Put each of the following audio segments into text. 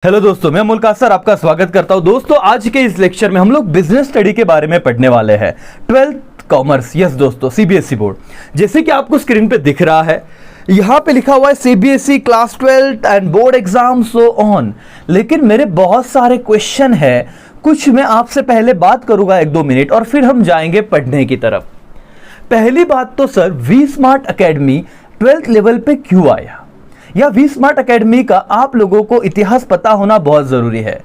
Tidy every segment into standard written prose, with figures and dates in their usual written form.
Hello दोस्तों, मैं Mulka sir आपका स्वागत करता हूं। दोस्तों, आज के इस लेक्चर में हम लोग बिजनेस स्टडी के बारे में पढ़ने वाले हैं। 12th कॉमर्स, यस दोस्तों, सीबीएसई बोर्ड। जैसे कि आपको स्क्रीन पे दिख रहा है, यहां पे लिखा हुआ है CBSE class 12 and board exam so on. लेकिन मेरे बहुत सारे क्वेश्चन है, कुछ मैं आपसे पहले बात करूंगा 1-2 मिनट और फिर हम जाएंगे पढ़ने की तरफ। पहली बात तो sir, V smart academy 12th level पे क्यों आया, या वी स्मार्ट अकेडमी का आप लोगों को इतिहास पता होना बहुत जरूरी है।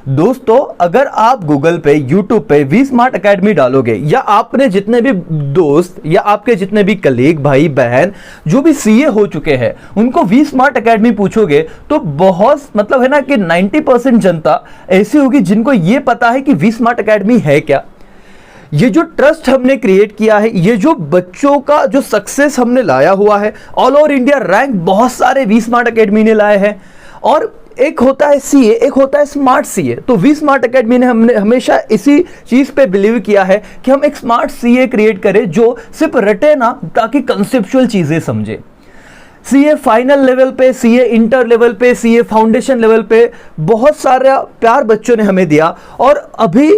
दोस्तों, अगर आप गूगल पे, यूट्यूब पे वी स्मार्ट अकेडमी डालोगे, या आपने जितने भी दोस्त या आपके जितने भी कलीग, भाई बहन जो भी सीए हो चुके हैं, उनको वी स्मार्ट अकेडमी पूछोगे तो बहुत मतलब है ना कि 90% जनता ऐसी होगी जिनको ये पता है कि वी स्मार्ट अकेडमी है क्या। ये जो ट्रस्ट हमने क्रिएट किया है, ये जो बच्चों का जो सक्सेस हमने लाया हुआ है, ऑल ओवर इंडिया रैंक बहुत सारे वी स्मार्ट अकेडमी ने लाए हैं। और एक होता है सीए, एक होता है स्मार्ट सीए। तो वी स्मार्ट अकेडमी ने हमने हमेशा इसी चीज पे बिलीव किया है कि हम एक स्मार्ट सीए क्रिएट करें जो सिर्फ रटे ना, ताकि कंसेप्चुअल चीजें समझे। सीए फाइनल लेवल पे, सीए इंटर लेवल पे, सीए फाउंडेशन लेवल पे बहुत सारा प्यार बच्चों ने हमें दिया। और अभी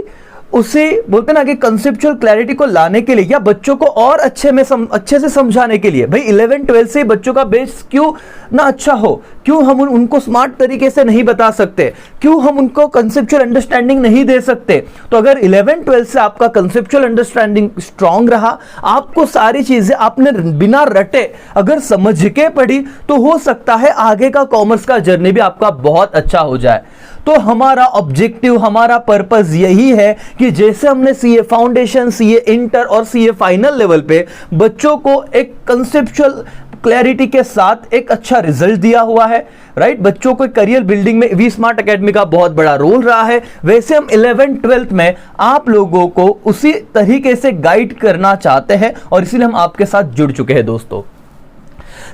उसे बोलते ना कि कंसेप्चुअल क्लैरिटी को लाने के लिए, या बच्चों को और अच्छे से समझाने के लिए, भाई 11-12 से बच्चों का बेस क्यों ना अच्छा हो, क्यों हम उनको स्मार्ट तरीके से नहीं बता सकते, क्यों हम उनको कंसेप्चुअल अंडरस्टैंडिंग नहीं दे सकते। तो अगर 11-12 से आपका कंसेप्चुअल अंडरस्टैंडिंग स्ट्रांग रहा, आपको सारी चीजें आपने बिना रटे अगर समझ के पढ़ी, तो हो सकता है आगे का कॉमर्स का जर्नी भी आपका बहुत अच्छा हो जाए। तो हमारा ऑब्जेक्टिव, हमारा पर्पस यही है कि जैसे हमने सीए फाउंडेशन, सीए इंटर और सीए फाइनल लेवल पे बच्चों को एक कंसेप्चुअल क्लैरिटी के साथ एक अच्छा रिजल्ट दिया हुआ है, राइट। बच्चों को करियर बिल्डिंग में वी स्मार्ट अकेडमी का बहुत बड़ा रोल रहा है। वैसे हम 11-12 में आप लोगों को उसी तरीके से गाइड करना चाहते हैं और इसीलिए हम आपके साथ जुड़ चुके हैं। दोस्तों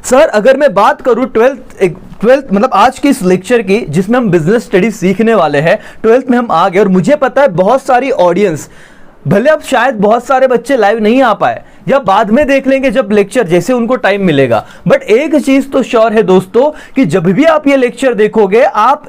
सर, अगर मैं बात करूं 12th मतलब आज की इस लेक्चर की, जिसमें हम बिजनेस स्टडी सीखने वाले हैं, 12th में हम आ गए। और मुझे पता है बहुत सारी ऑडियंस, भले अब शायद बहुत सारे बच्चे लाइव नहीं आ पाए या बाद में देख लेंगे जब लेक्चर, जैसे उनको टाइम मिलेगा, बट एक चीज तो श्योर है दोस्तों कि जब भी आप ये लेक्चर देखोगे, आप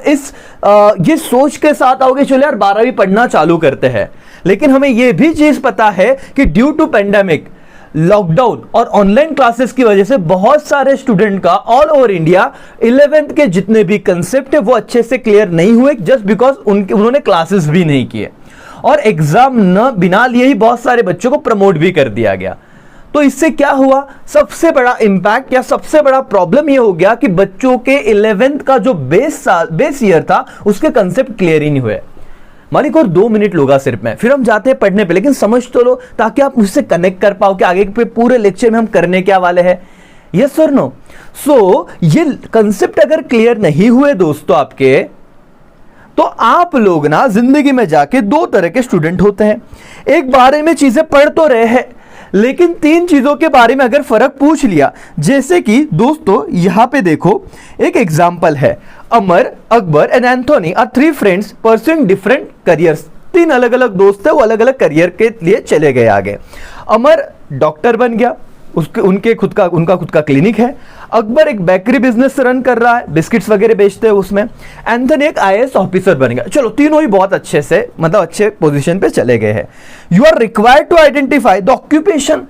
ये सोच के साथ आओगे, चलो यार 12वीं पढ़ना चालू करते हैं। लेकिन हमें यह भी चीज पता है कि ड्यू टू पेंडेमिक, लॉकडाउन और ऑनलाइन क्लासेस की वजह से बहुत सारे स्टूडेंट का ऑल ओवर इंडिया 11th के जितने भी कंसेप्ट है वो अच्छे से क्लियर नहीं हुए, जस्ट बिकॉज उन्होंने क्लासेस भी नहीं किए और एग्जाम न बिना लिए ही बहुत सारे बच्चों को प्रमोट भी कर दिया गया। तो इससे क्या हुआ, सबसे बड़ा इंपैक्ट या सबसे बड़ा प्रॉब्लम ये हो गया कि बच्चों के 11th का जो बेस ईयर था, उसके कंसेप्ट क्लियर ही नहीं हुए। मालिक और 2 मिनट लोगा सिर्फ मैं, फिर हम जाते हैं पढ़ने पे। लेकिन समझ तो लो ताकि आप मुझसे कनेक्ट कर पाओ कि आगे पे पूरे लेक्चर में हम करने क्या वाले हैं। यस और नो। सो ये कंसेप्ट अगर क्लियर नहीं हुए दोस्तों आपके, तो आप लोग ना जिंदगी में जाके 2 तरह के स्टूडेंट होते हैं। एक बारे में चीजें पढ़ तो रहे हैं, लेकिन 3 चीजों के बारे में अगर फर्क पूछ लिया, जैसे कि दोस्तों यहां पे देखो एक एग्जांपल है, Amar, Akbar and Anthony are 3 friends pursuing different careers. 3 अलग अलग दोस्त है, वो अलग अलग करियर के लिए चले गए आगे। अमर डॉक्टर बन गया, उनका खुद का क्लिनिक है। अकबर एक बेकरी बिजनेस रन कर रहा है, बिस्किट्स वगैरह बेचते हैं उसमें। एंथनी एक आईएएस ऑफिसर बन गया। चलो तीनों ही बहुत अच्छे से मतलब अच्छे पोजीशन पे चले गए हैं। You are required to identify the occupation.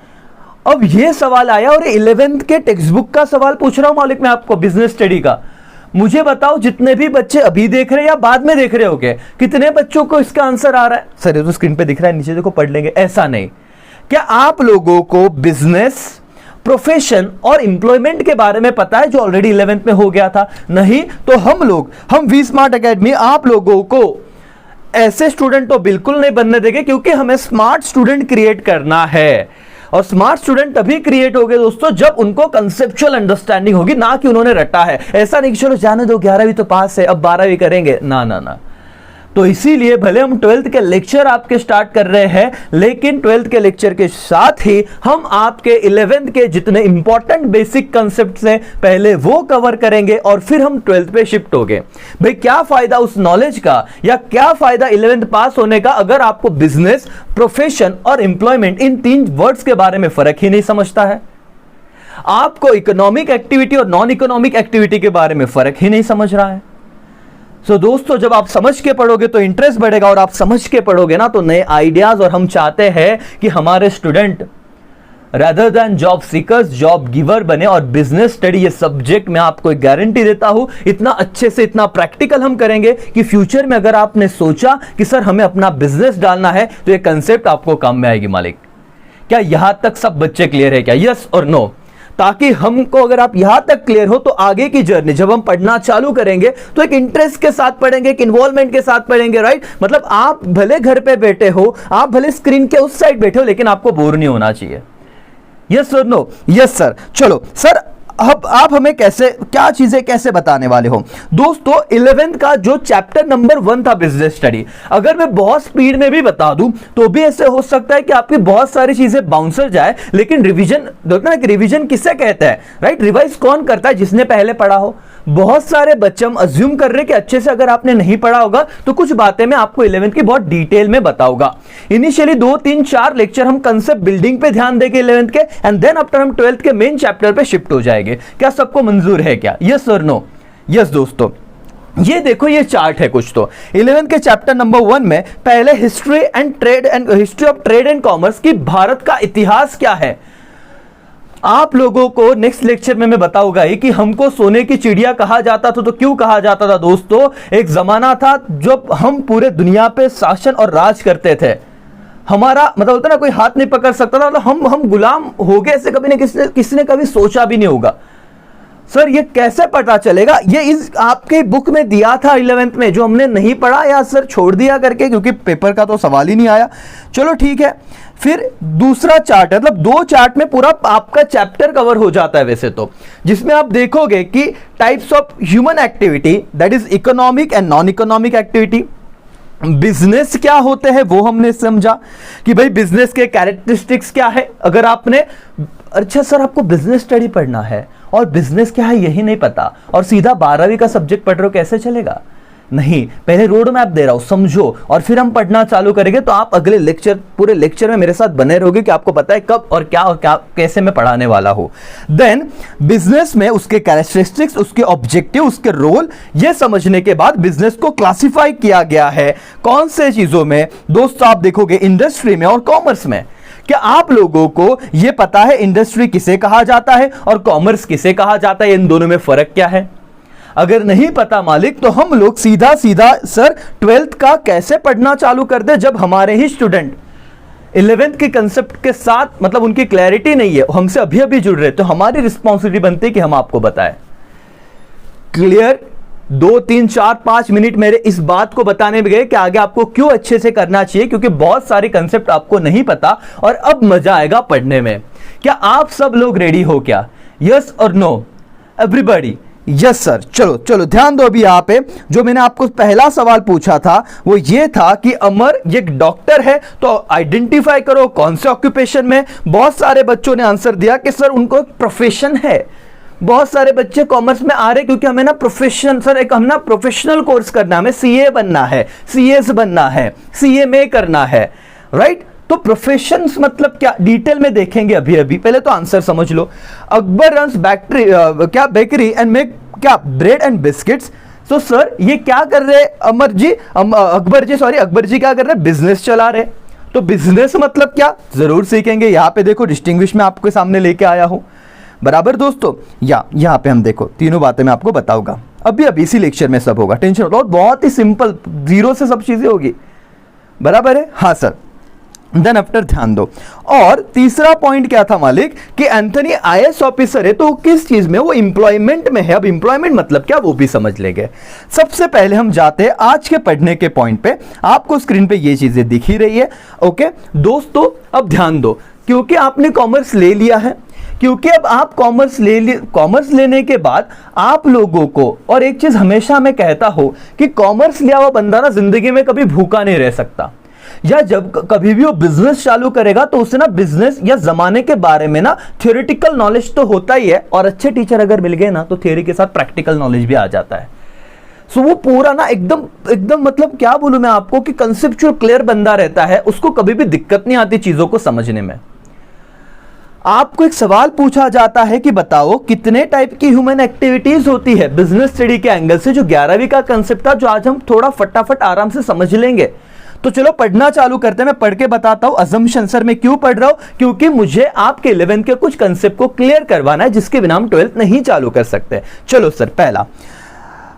अब ये सवाल आया और 11th के टेक्स्ट बुक का सवाल पूछ रहा हूं मालिक मैं आपको, बिजनेस स्टडी का। मुझे बताओ जितने भी बच्चे अभी देख रहे हैं या बाद में देख रहे होंगे, कितने बच्चों को इसका आंसर आ रहा है? सर ये तो स्क्रीन पे दिख रहा है, नीचे देखो पढ़ लेंगे। ऐसा नहीं। क्या आप लोगों को बिजनेस, प्रोफेशन और एम्प्लॉयमेंट के बारे में पता है जो ऑलरेडी 11th में हो गया था? नहीं। तो हम वी स्मार्ट अकेडमी आप लोगों को ऐसे स्टूडेंट तो बिल्कुल नहीं बनने देंगे, क्योंकि हमें स्मार्ट स्टूडेंट क्रिएट करना है। और स्मार्ट स्टूडेंट तभी क्रिएट होंगे दोस्तों जब उनको कंसेप्चुअल अंडरस्टैंडिंग होगी, ना कि उन्होंने रटा है। ऐसा नहीं कि चलो जाने दो, 11वीं तो पास है, अब 12वीं करेंगे, ना ना ना। तो इसीलिए भले हम 12th के लेक्चर आपके स्टार्ट कर रहे हैं, लेकिन 12th के लेक्चर के साथ ही हम आपके 11th के जितने इंपॉर्टेंट बेसिक कंसेप्ट्स हैं पहले वो कवर करेंगे और फिर हम 12th पे शिफ्ट होंगे। भाई क्या फायदा उस नॉलेज का, या क्या फायदा 11th पास होने का अगर आपको बिजनेस, प्रोफेशन और एम्प्लॉयमेंट इन 3 वर्ड्स के बारे में फर्क ही नहीं समझता है? आपको इकोनॉमिक एक्टिविटी और नॉन इकोनॉमिक एक्टिविटी के बारे में फर्क ही नहीं समझ रहा है? सो दोस्तों, जब आप समझ के पढ़ोगे तो इंटरेस्ट बढ़ेगा, और आप समझ के पढ़ोगे ना तो नए आइडियाज, और हम चाहते हैं कि हमारे student rather than job seekers job giver बने। और बिजनेस स्टडी ये सब्जेक्ट मैं आपको एक गारंटी देता हूं, इतना अच्छे से इतना प्रैक्टिकल हम करेंगे कि फ्यूचर में अगर आपने सोचा कि सर हमें अपना बिजनेस डालना है तो ये कंसेप्ट आपको काम में आएगी। मालिक, क्या यहां तक सब बच्चे क्लियर है क्या? यस और नो? ताकि हमको, अगर आप यहां तक क्लियर हो तो आगे की जर्नी जब हम पढ़ना चालू करेंगे तो एक इंटरेस्ट के साथ पढ़ेंगे, एक इन्वॉल्वमेंट के साथ पढ़ेंगे, राइट? मतलब आप भले घर पे बैठे हो, आप भले स्क्रीन के उस साइड बैठे हो, लेकिन आपको बोर नहीं होना चाहिए। यस और नो? Yes sir. चलो सर, अब आप हमें कैसे, क्या चीजें कैसे बताने वाले हो? दोस्तों 11th का जो चैप्टर नंबर 1 था बिजनेस स्टडी, अगर मैं बहुत स्पीड में भी बता दूं तो भी ऐसे हो सकता है कि आपकी बहुत सारी चीजें बाउंसर जाए, लेकिन रिवीजन, देखो ना कि रिवीजन किसे कहते हैं, राइट? रिवाइज कौन करता है? जिसने पहले पढ़ा हो। बहुत सारे बच्चे हम अज्यूम कर रहे हैं कि अच्छे से अगर आपने नहीं पढ़ा होगा तो कुछ बातें मैं आपको 11th की बहुत डिटेल में बताऊंगा। इनिशियली 2 3 4 लेक्चर हम कंसेप्ट बिल्डिंग पे ध्यान देंगे 11th के, एंड देन आफ्टर हम 12th के मेन चैप्टर पे शिफ्ट हो जाएंगे। क्या सबको मंजूर है क्या? यस और नो? यस दोस्तों, ये देखो, ये चार्ट है कुछ तो 11th के चैप्टर नंबर 1 में पहले history of trade and commerce की भारत का इतिहास क्या है। आप लोगों को नेक्स्ट लेक्चर में मैं बताऊंगा ही कि हमको सोने की चिड़िया कहा जाता था। तो क्यों कहा जाता था दोस्तों? एक जमाना था जब हम पूरे दुनिया पे शासन और राज करते थे। हमारा मतलब होता ना, कोई हाथ नहीं पकड़ सकता था, मतलब हम गुलाम हो गए, ऐसे कभी नहीं किसी ने कभी सोचा भी नहीं होगा। सर ये कैसे पता चलेगा? ये इस आपके बुक में दिया था 11th में, जो हमने नहीं पढ़ा या सर छोड़ दिया करके, क्योंकि पेपर का तो सवाल ही नहीं आया। चलो ठीक है। फिर दूसरा चार्ट है, मतलब 2 चार्ट में पूरा आपका चैप्टर कवर हो जाता है वैसे तो, जिसमें आप देखोगे कि types of human activity, that is economic and non economic activity. Business क्या होते हैं वो हमने समझा कि भाई बिजनेस के कैरेक्टरिस्टिक्स क्या है। अगर आपने, अच्छा सर आपको बिजनेस स्टडी पढ़ना है और बिजनेस क्या है यही नहीं पता, और सीधा 12वीं का सब्जेक्ट पढ़ रहे हो, कैसे चलेगा? नहीं, पहले रोड मैप दे रहा हूं, समझो, और फिर हम पढ़ना चालू करेंगे। तो आप अगले लेक्चर, पूरे लेक्चर में मेरे साथ बने रहोगे कि आपको पता है कब और क्या कैसे मैं पढ़ाने वाला हूं। देन बिजनेस में उसके कैरेक्टरिस्टिक्स, उसके ऑब्जेक्टिव, उसके रोल, ये समझने के बाद बिजनेस को क्लासिफाई किया गया है कौन से चीजों में? दोस्तों आप देखोगे इंडस्ट्री में और कॉमर्स में। क्या आप लोगों को यह पता है इंडस्ट्री किसे कहा जाता है और कॉमर्स किसे कहा जाता है? इन दोनों में फर्क क्या है? अगर नहीं पता मालिक, तो हम लोग सीधा सीधा सर 12th का कैसे पढ़ना चालू कर दे, जब हमारे ही स्टूडेंट 11th के कंसेप्ट के साथ, मतलब उनकी क्लैरिटी नहीं है, हमसे अभी अभी जुड़ रहे, तो हमारी रिस्पॉन्सिबिलिटी बनती है कि हम आपको बताएं। क्लियर? 2 3 4 5 मिनट मेरे इस बात को बताने में गए कि आगे आपको क्यों अच्छे से करना चाहिए, क्योंकि बहुत सारे कंसेप्ट आपको नहीं पता और अब मजा आएगा पढ़ने में। क्या आप सब लोग रेडी हो क्या? यस और नो? एवरीबॉडी? Yes sir. चलो चलो ध्यान दो अभी यहां पे, जो मैंने आपको पहला सवाल पूछा था वो ये था कि अमर ये डॉक्टर है, तो आइडेंटिफाई करो कौन से ऑक्यूपेशन में। बहुत सारे बच्चों ने आंसर दिया कि सर उनको एक प्रोफेशन है। बहुत सारे बच्चे कॉमर्स में आ रहे क्योंकि हमें ना प्रोफेशन, सर एक हम ना प्रोफेशनल कोर्स करना है, हमें सीए बनना है, सीएस बनना है, सीएमए करना है, राइट? तो प्रोफेशंस मतलब क्या, डिटेल में देखेंगे अभी अभी, पहले तो आंसर समझ लो। अकबर रन्स क्या बेकरी एंड मेक क्या ब्रेड एंड बिस्किट्स। तो सर ये क्या कर रहे अमर जी, अकबर जी क्या कर रहे? बिजनेस चला रहे। तो बिजनेस मतलब क्या, जरूर सीखेंगे। यहां पे देखो डिस्टिंग्विश में आपके सामने लेके आया हूं, बराबर दोस्तों। यहां पे हम देखो तीनों बातें मैं आपको बताऊंगा अभी अभी, इसी लेक्चर में सब होगा, टेंशन मत लो, बहुत ही सिंपल, जीरो से सब चीजें होगी, बराबर है? हाँ सर। देन आफ्टर ध्यान दो। और तीसरा पॉइंट क्या था मालिक, कि एंथनी आईएएस ऑफिसर है, तो किस चीज में? वो एम्प्लॉयमेंट में है। अब एम्प्लॉयमेंट मतलब क्या वो भी समझ लेंगे। सबसे पहले हम जाते हैं आज के पढ़ने के पॉइंट पे। आपको स्क्रीन पे ये चीजें दिख ही रही है, ओके दोस्तों? अब ध्यान दो, क्योंकि आपने कॉमर्स ले लिया है, क्योंकि अब आप कॉमर्स लेने के बाद आप लोगों को, और एक चीज हमेशा मैं कहता हूं कि कॉमर्स लिया हुआ बंदा ना जिंदगी में कभी भूखा नहीं रह सकता, या जब कभी भी वो बिजनेस चालू करेगा तो उसे ना बिजनेस या जमाने के बारे में ना थियोरेटिकल नॉलेज तो होता ही है, और अच्छे टीचर अगर मिल गए ना तो थियोरी के साथ प्रैक्टिकल नॉलेज भी आ जाता है। सो वो पूरा ना एकदम मतलब क्या बोलूं मैं आपको, कि कंसेप्चुअल क्लियर बंदा रहता है, उसको कभी भी दिक्कत नहीं आती चीजों को समझने में। आपको एक सवाल पूछा जाता है कि बताओ कितने टाइप की ह्यूमन एक्टिविटीज होती है बिजनेस स्टडी के एंगल से, जो 11वीं का कंसेप्ट था, जो आज हम थोड़ा फटाफट आराम से समझ लेंगे। तो चलो पढ़ना चालू करते हैं। मैं पढ़ के बताता हूं अजम्पशन। सर मैं क्यों पढ़ रहा हूं? क्योंकि मुझे आपके 11th के कुछ कंसेप्ट को क्लियर करवाना है, जिसके बिना हम 12th नहीं चालू कर सकते। चलो सर, पहला,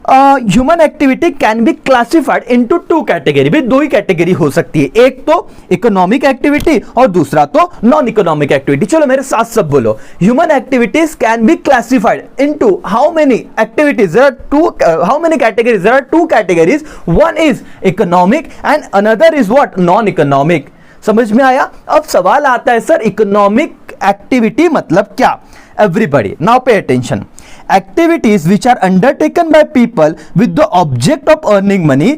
human activity can be classified into 2 category. भाई 2 ही कैटेगरी हो सकती है, एक तो इकोनॉमिक एक्टिविटी और दूसरा तो नॉन इकोनॉमिक एक्टिविटी। चलो मेरे साथ सब बोलो, human activities can be classified into how many activities? There are 2, how many categories? There are 2 categories, one is economic and another is what? Non economic. समझ में आया? अब सवाल आता है सर इकोनॉमिक एक्टिविटी मतलब क्या? Everybody now pay attention. Activities which are undertaken by people with the object of earning money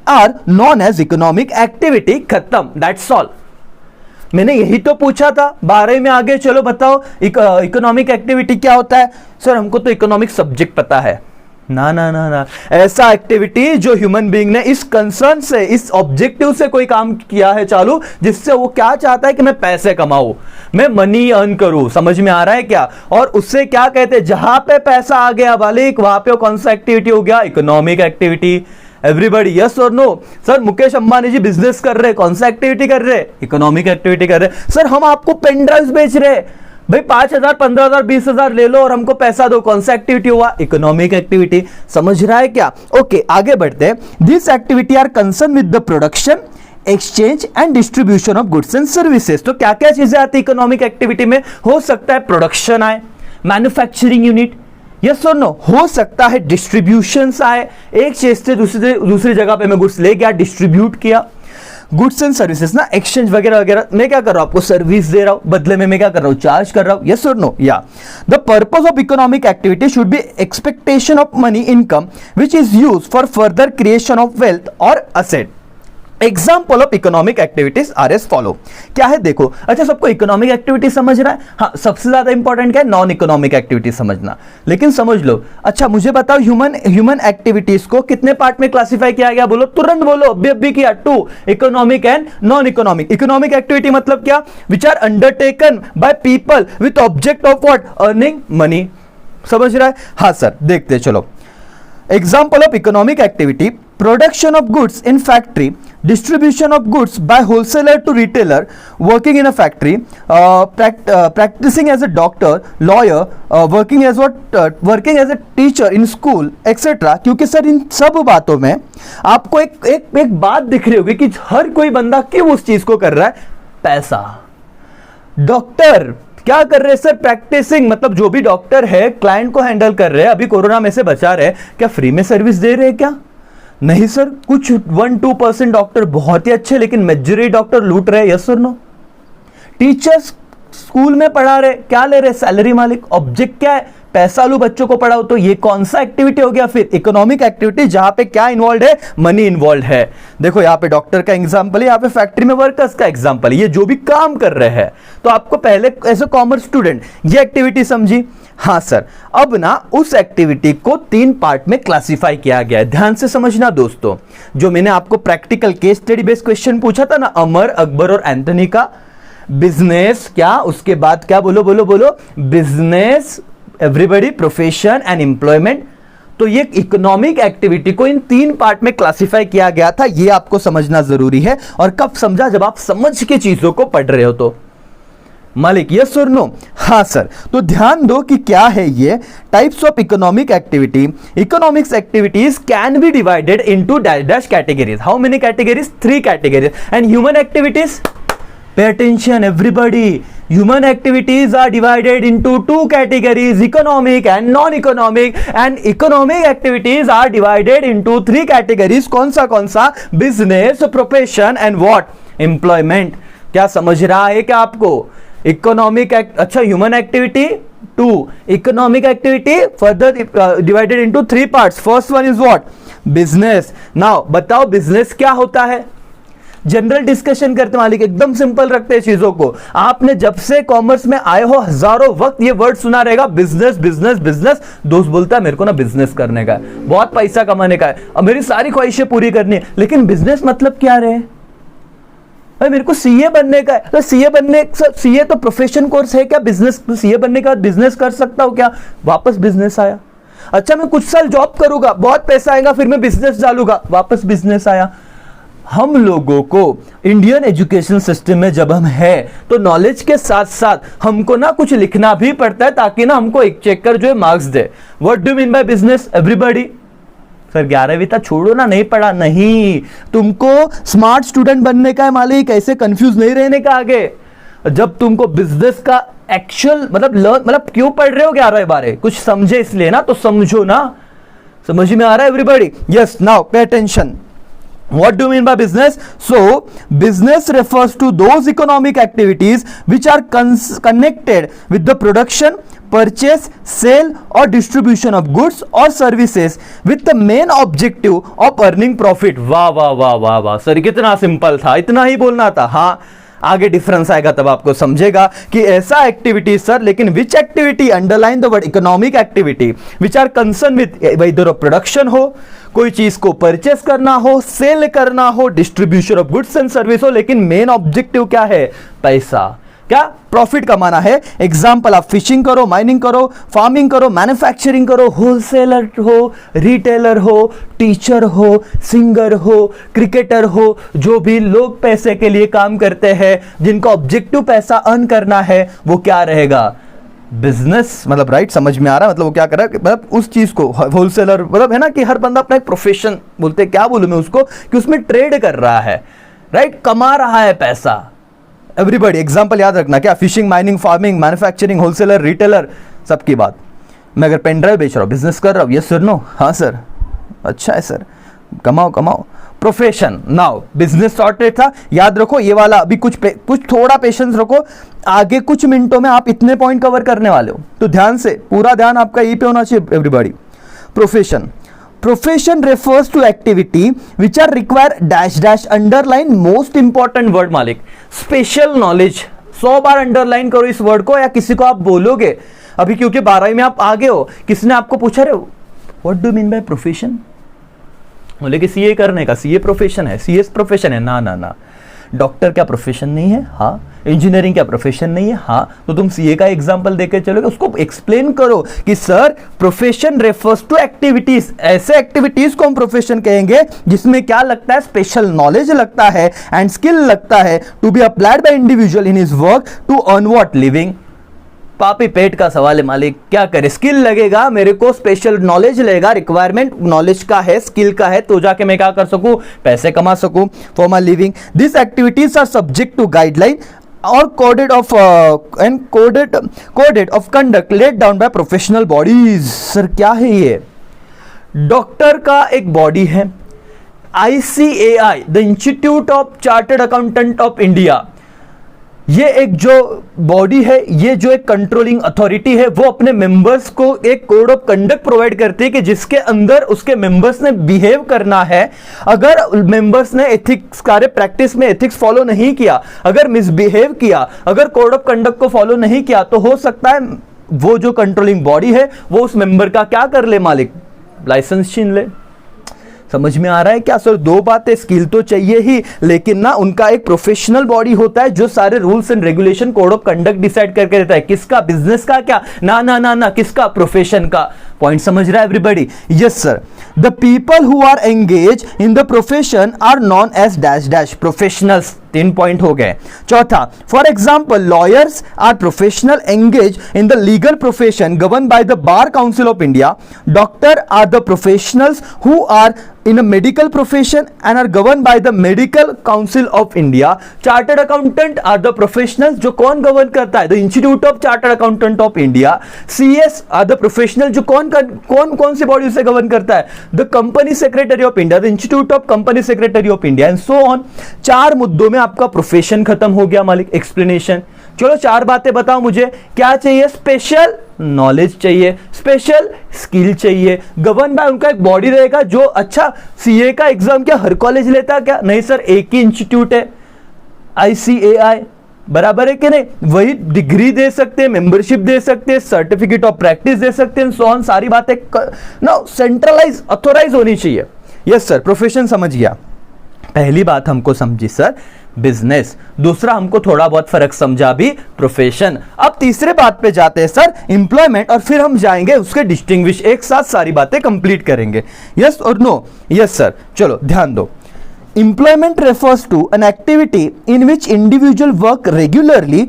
are known as economic activity. खत्म, that's all. मैंने यही तो पूछा था 12 में। आगे चलो बताओ इकोनॉमिक एक्टिविटी क्या होता है? सर हमको तो इकोनॉमिक सब्जेक्ट पता है। ना ना ना ना, ऐसा एक्टिविटी जो ह्यूमन बीइंग ने इस कंसर्न से, इस ऑब्जेक्टिव से कोई काम किया है चालू, जिससे वो क्या चाहता है कि मैं पैसे कमाऊं, मैं मनी अर्न करूं। समझ में आ रहा है क्या? और उससे क्या कहते हैं, जहां पे पैसा आ गया मालिक, वहां पे कौन सा एक्टिविटी हो गया? Economic activity. एवरीबॉडी यस और नो? सर मुकेश अंबानी जी बिजनेस कर रहे, कौन सा एक्टिविटी कर रहे? इकोनॉमिक एक्टिविटी कर रहे। सर हम आपको पेन ड्राइव्स बेच रहे, भाई 5,000, 15,000, 20,000 ले लो और हमको पैसा दो, कौन सा एक्टिविटी हुआ? Economic activity. समझ रहा है क्या? ओके आगे बढ़ते हैं। This activity are concern with the production, exchange and distribution of goods and services. तो क्या क्या चीजें आती है इकोनॉमिक एक्टिविटी में? हो सकता है प्रोडक्शन आए, मैन्युफैक्चरिंग यूनिट, यस और नो, हो सकता है डिस्ट्रीब्यूशन आए, एक चीज से दूसरी जगह पे मैं गुड्स ले गया, डिस्ट्रीब्यूट किया। गुड्स एंड सर्विसेज ना, एक्सचेंज वगैरह वगैरह, मैं क्या कर रहा हूं? आपको सर्विस दे रहा हूं, बदले में मैं क्या कर रहा हूं? चार्ज कर रहा हूं, यस और नो? या the purpose of economic activity should be expectation of money income which is used for further creation of wealth और asset. Example of economic activities are as follow. क्या है देखो, अच्छा सबको इकोनॉमिक एक्टिविटी समझ रहा है? हाँ, सबसे ज्यादा इंपॉर्टेंट क्या है? नॉन इकोनॉमिक एक्टिविटी समझना। लेकिन समझ लो, अच्छा मुझे बताओ ह्यूमन एक्टिविटीज को कितने पार्ट में क्लासिफाई किया गया? बोलो, तुरंत बोलो, अभी किया। 2, economic and non economic. Economic activity मतलब क्या? Which are undertaken by people with object of what? Earning money. समझ रहा है? हाँ सर, देखते चलो। Example of economic activity: production of goods in factory, distribution of goods by wholesaler to retailer, working in a factory, practicing as a doctor, lawyer, working as a teacher in school, etc. क्योंकि sir इन सब बातों में आपको एक बात दिख रही होगी कि हर कोई बंदा क्यों उस चीज को कर रहा है? पैसा। डॉक्टर क्या कर रहे हैं सर? प्रैक्टिसिंग, मतलब जो भी डॉक्टर है क्लाइंट को हैंडल कर रहे हैं, अभी कोरोना में से बचा रहे हैं, क्या फ्री में सर्विस दे रहे हैं क्या? नहीं सर, कुछ 1-2% डॉक्टर बहुत ही अच्छे, लेकिन मेजॉरिटी डॉक्टर लूट रहे हैं, यस और नो? टीचर्स स्कूल में पढ़ा रहे, क्या ले रहे? सैलरी मालिक। ऑब्जेक्ट क्या है? पैसा लो, बच्चों को पढ़ाओ। तो ये कौन सा एक्टिविटी हो गया फिर? इकोनॉमिक एक्टिविटी, जहां पे क्या इन्वॉल्व है? मनी इन्वॉल्व है। देखो यहाँ पे डॉक्टर का एग्जांपल है, यहाँ पे फैक्ट्री में वर्कर्स का एग्जांपल है, ये जो भी काम कर रहे हैं। तो आपको पहले एज ए कॉमर्स स्टूडेंट ये एक्टिविटी समझी? हाँ सर। अब ना उस एक्टिविटी को 3 पार्ट में क्लासिफाई किया गया है। ध्यान से समझना दोस्तों, जो मैंने आपको practical case study based question पूछा था ना, अमर, अकबर और एंथनी का, बिजनेस क्या, उसके बाद क्या? बोलो बोलो बोलो, business, everybody, profession and employment. तो ये इकोनॉमिक एक्टिविटी को इन 3 पार्ट में क्लासिफाई किया गया था। ये आपको समझना जरूरी है। और कब समझा? जब आप समझ के चीजों को पढ़ रहे हो। तो मालिक यस और नो? हाँ सर। तो ध्यान दो कि क्या है ये types of economic activity. Economics activities can B divided into dash categories. How many categories? 3 categories. And human activities, pay attention everybody, human activities are divided into 2 categories: economic and non-economic. And economic activities are divided into 3 categories. कौन सा? business, profession and what? employment. क्या समझ रहा है क्या आपको? Economic अच्छा, human activity 2, economic activity further divided into 3 parts. First one is what? Business. Now बताओ बिजनेस क्या होता है? जनरल डिस्कशन करते मालिक, एकदम सिंपल रखते हैं चीजों को। आपने जब से कॉमर्स में आए हो हजारों वक्त ये वर्ड सुना रहेगा, बिजनेस बिजनेस बिजनेस। दोस्त बोलता है मेरे को ना बिजनेस करने का है, बहुत पैसा कमाने का है, और मेरी सारी ख्वाहिशें पूरी करनी है, लेकिन बिजनेस मतलब क्या रहे? भाई मेरे को सीए बनने का है, तो सीए बनने, सीए तो प्रोफेशन कोर्स है क्या? बिजनेस, सीए बनने के बाद बिजनेस कर सकता हूं क्या? वापस बिजनेस आया। अच्छा मैं कुछ साल जॉब करूंगा, बहुत पैसा आएगा, फिर मैं बिजनेस डालूंगा, वापस बिजनेस आया। हम लोगों को इंडियन एजुकेशन सिस्टम में जब हम है तो नॉलेज के साथ साथ हमको ना कुछ लिखना भी पड़ता है ताकि ना हमको एक चेक कर जो है marks they. What do mean by business everybody? Sir 11वीं तक छोड़ो ना, नहीं पढ़ा, नहीं, तुमको स्मार्ट स्टूडेंट बनने का है मालिक, ऐसे कंफ्यूज नहीं रहने का आगे। जब तुमको बिजनेस का एक्चुअल मतलब क्यों पढ़ रहे हो 11वीं 12वीं, कुछ समझे इसलिए ना, तो समझो ना। समझ में आ रहा है everybody? Yes, now pay attention. What do you mean by business? So, business refers to those economic activities which are connected with the production, purchase, sale or distribution of goods or services with the main objective of earning profit. वाह वाह वाह वाह वाह sir, कितना simple था, इतना ही बोलना था। हाँ, आगे डिफरेंस आएगा तब आपको समझेगा कि ऐसा एक्टिविटी सर, लेकिन which activity, underline the word economic activity, which are concern with इधर प्रोडक्शन हो, कोई चीज को परचेस करना हो, सेल करना हो, distribution of goods and service हो, लेकिन मेन ऑब्जेक्टिव क्या है? पैसा, क्या? प्रॉफिट कमाना है। एग्जाम्पल, आप फिशिंग करो, माइनिंग करो, फार्मिंग करो, मैन्युफैक्चरिंग करो, होलसेलर हो, रिटेलर हो, टीचर हो, सिंगर हो, क्रिकेटर हो, जो भी लोग पैसे के लिए काम करते हैं, जिनका ऑब्जेक्टिव पैसा अर्न करना है, वो क्या रहेगा? बिजनेस। मतलब राइट, समझ में आ रहा है? मतलब वो क्या कर रहा है, मतलब उस चीज को होलसेलर, मतलब है ना कि हर बंदा अपना एक प्रोफेशन बोलते, क्या बोलूं मैं उसको, कि उसमें ट्रेड कर रहा है, राइट, कमा रहा है पैसा। एवरीबॉडी एग्जांपल याद रखना, क्या? Fishing, mining, farming, manufacturing, wholesaler, retailer, सबकी बात। मैं अगर पेन ड्राइव बेच रहा हूँ, बिजनेस कर रहा हूँ, यस सर, नो? हाँ सर, अच्छा है सर, कमाओ कमाओ। प्रोफेशन, नाउ बिजनेस सॉर्टेड था, याद रखो ये वाला। अभी कुछ थोड़ा पेशेंस रखो, आगे कुछ मिनटों में आप इतने पॉइंट कवर करने वाले हो, तो ध्यान से, पूरा ध्यान आपका यहीं पे होना चाहिए everybody. Profession, profession refers to activity which are require dash dash underline most important word मालिक, स्पेशल नॉलेज। 100 बार अंडरलाइन करो इस वर्ड को, या किसी को आप बोलोगे अभी, क्योंकि 12वीं में आप आगे हो, किसी ने आपको पूछा रहे हो what do mean by profession, बोले कि सीए करने का, सीए प्रोफेशन है, सीएस प्रोफेशन है, ना ना ना। डॉक्टर क्या प्रोफेशन नहीं है? हाँ। इंजीनियरिंग क्या प्रोफेशन नहीं है? हाँ। तो तुम सीए का एग्जांपल देकर चलोगे, उसको एक्सप्लेन करो कि sir profession refers to activities, ऐसे एक्टिविटीज को हम प्रोफेशन कहेंगे जिसमें क्या लगता है? स्पेशल नॉलेज लगता है एंड स्किल लगता है, to be applied by individual in his work to earn what? Living. पापी पेट का सवाल है मालिक, क्या करे? स्किल लगेगा मेरे को, स्पेशल नॉलेज लगेगा, रिक्वायरमेंट नॉलेज का है, स्किल का है, तो जाके मैं क्या कर सकूं? पैसे कमा सकूं for my living. This activities are subject to guideline और coded of conduct laid down by professional bodies। Sir क्या है ये? डॉक्टर का एक बॉडी है, ICAI, the institute of chartered accountant of India. ये एक जो बॉडी है, ये जो एक कंट्रोलिंग अथॉरिटी है, वो अपने मेंबर्स को एक कोड ऑफ कंडक्ट प्रोवाइड करती है कि जिसके अंदर उसके मेंबर्स ने बिहेव करना है। अगर मेंबर्स ने एथिक्स, कार्य प्रैक्टिस में एथिक्स फॉलो नहीं किया, अगर मिसबिहेव किया, अगर कोड ऑफ कंडक्ट को फॉलो नहीं किया, तो हो सकता है वो जो कंट्रोलिंग बॉडी है वो उस मेंबर का क्या कर ले मालिक? लाइसेंस छीन ले। समझ में आ रहा है क्या सर? दो बातें, स्किल तो चाहिए ही, लेकिन ना उनका एक प्रोफेशनल बॉडी होता है जो सारे rules and regulation, code of conduct decide करके देता है। किसका? बिजनेस का क्या? ना ना ना ना, किसका? प्रोफेशन का। पॉइंट समझ रहा है everybody? Yes sir. The people who are engage in the profession are known as dash dash professionals. 3 point हो गए। चौथा, for example lawyers are professional engage in the legal profession govern by the bar council of India. Doctor are the professionals who are in a medical profession and are governed by the medical council of India। chartered accountant are the professionals जो कौन govern करता है? the institute of chartered accountant of India। CS are the professional जो कौन सी body से govern करता है? the company secretary of India, the institute of company secretary of India and so on। 4 मुद्दों में आपका प्रोफेशन खत्म हो गया मालिक, एक्सप्लेनेशन। चलो 4 बातें बताओ मुझे, क्या चाहिए? स्पेशल नॉलेज चाहिए, स्पेशल स्किल चाहिए, गवर्न बाय, उनका एक बॉडी रहेगा जो, अच्छा सीए का एग्जाम क्या हर कॉलेज लेता क्या? नहीं सर, एक ही इंस्टीट्यूट है, ICAI, बराबर है कि नहीं? वही डिग्री दे सकते हैं, मेंबरशिप दे सकते हैं, सर्टिफिकेट ऑफ प्रैक्टिस दे सकते हैं, सो ऑन, सारी बातें ना सेंट्रलाइज, ऑथोराइज होनी चाहिए। यस सर, प्रोफेशन समझ गया। पहली बात हमको समझी सर, बिजनेस। दूसरा हमको थोड़ा बहुत फर्क समझा भी, प्रोफेशन। अब तीसरे बात पे जाते हैं सर, एम्प्लॉयमेंट, और फिर हम जाएंगे उसके डिस्टिंग्विश, एक साथ सारी बातें कंप्लीट करेंगे। यस और नो? Yes sir. चलो ध्यान दो। Employment refers to an activity in which individual work regularly